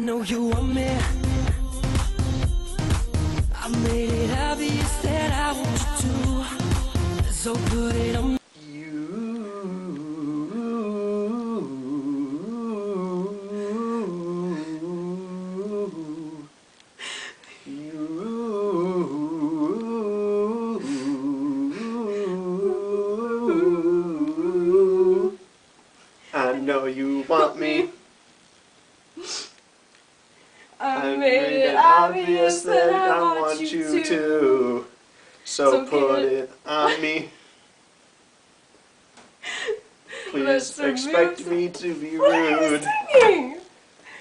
know you want me. I made it obvious that I want you to. So put it on. I know you want me. I made it obvious that I want you to. So put it on me. Please expect me to be What are you rude. singing?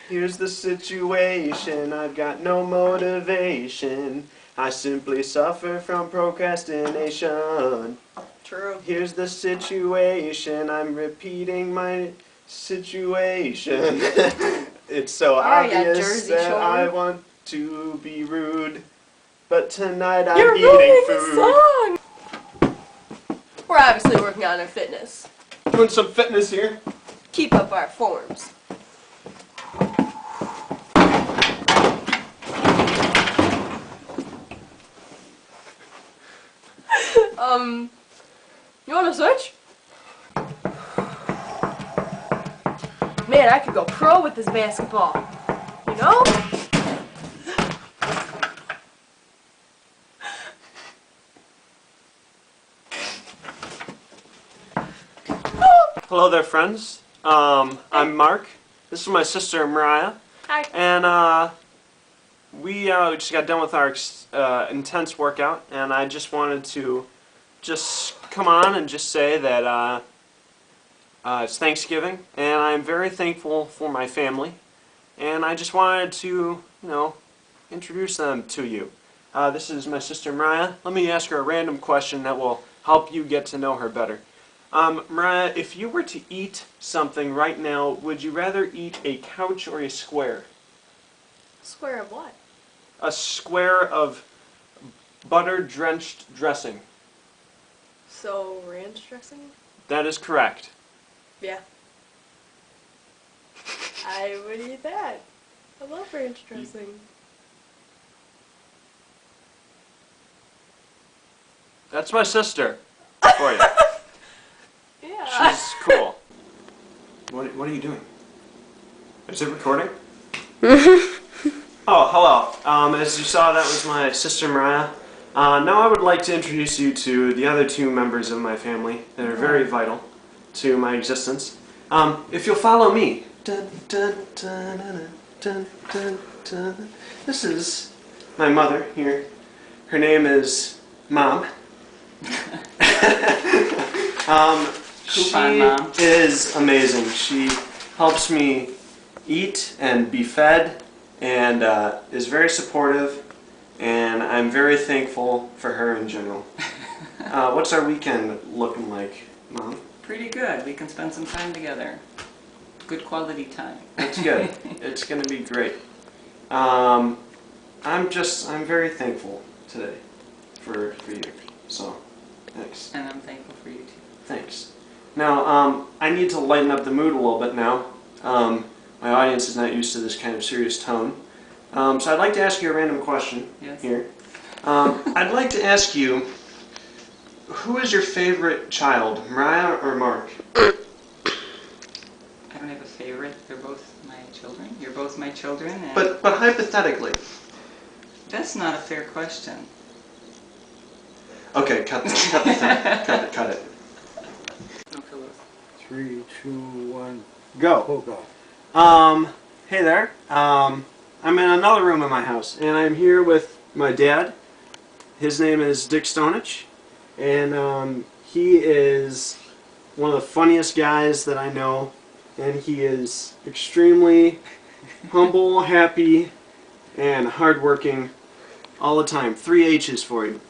Here's the situation, I've got no motivation. I simply suffer from procrastination. True. Here's the situation, I'm repeating my situation. It's so obvious Jersey that Shore. I want to be rude. But tonight I'm You're eating ruining the food. song! We're obviously working on our fitness. Doing some fitness here. Keep up our forms. You wanna switch? Man, I could go pro with this basketball. You know? Hello there, friends. I'm Mark. This is my sister Mariah. Hi. And we just got done with our intense workout, and I just wanted to just come on and just say that it's Thanksgiving, and I'm very thankful for my family, and I just wanted to, introduce them to you. This is my sister Mariah. Let me ask her a random question that will help you get to know her better. Mariah, if you were to eat something right now, would you rather eat a couch or a square? Square of what? A square of butter-drenched dressing. So, ranch dressing? That is correct. Yeah. I would eat that. I love ranch dressing. That's my sister for you. Yeah. She's cool. What are you doing? Is it recording? Oh, hello. As you saw, that was my sister Mariah. Now I would like to introduce you to the other two members of my family that are very vital to my existence. If you'll follow me. Dun, dun, dun, dun, dun, dun, dun. This is my mother here. Her name is Mom. She Mom. is amazing. She helps me eat and be fed, and is very supportive, and I'm very thankful for her in general. What's our weekend looking like, Mom? Pretty good. We can spend some time together. Good quality time. That's good. It's going to be great. I'm very thankful today for you. So, thanks. And I'm thankful for you too. Thanks. Now, I need to lighten up the mood a little bit now. My audience is not used to this kind of serious tone. So I'd like to ask you a random question here. I'd like to ask you, who is your favorite child, Mariah or Mark? I don't have a favorite. They're both my children. You're both my children. And But hypothetically. that's not a fair question. Okay, cut the thing. Cut it. No pillows. 3, 2, 1, Go. go. Hey there. I'm in another room in my house, and I'm here with my dad. His name is Dick Stonich, and he is one of the funniest guys that I know, and he is extremely humble, happy, and hardworking all the time. 3 H's for you.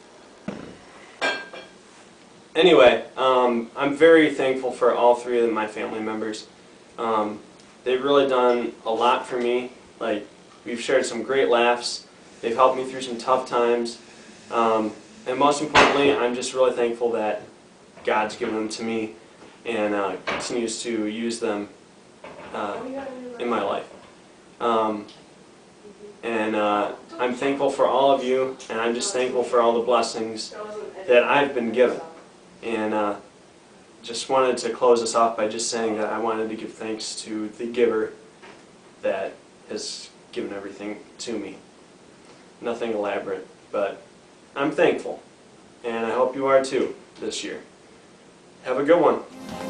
Anyway, I'm very thankful for all 3 of my family members. They've really done a lot for me. Like, we've shared some great laughs. They've helped me through some tough times. And most importantly, I'm just really thankful that God's given them to me and continues to use them in my life. I'm thankful for all of you, and I'm just thankful for all the blessings that I've been given. And just wanted to close this off by just saying that I wanted to give thanks to the giver that has given everything to me. Nothing elaborate, but I'm thankful, and I hope you are too this year. Have a good one.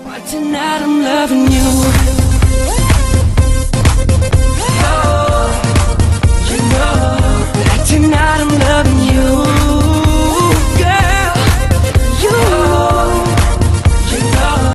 But tonight I'm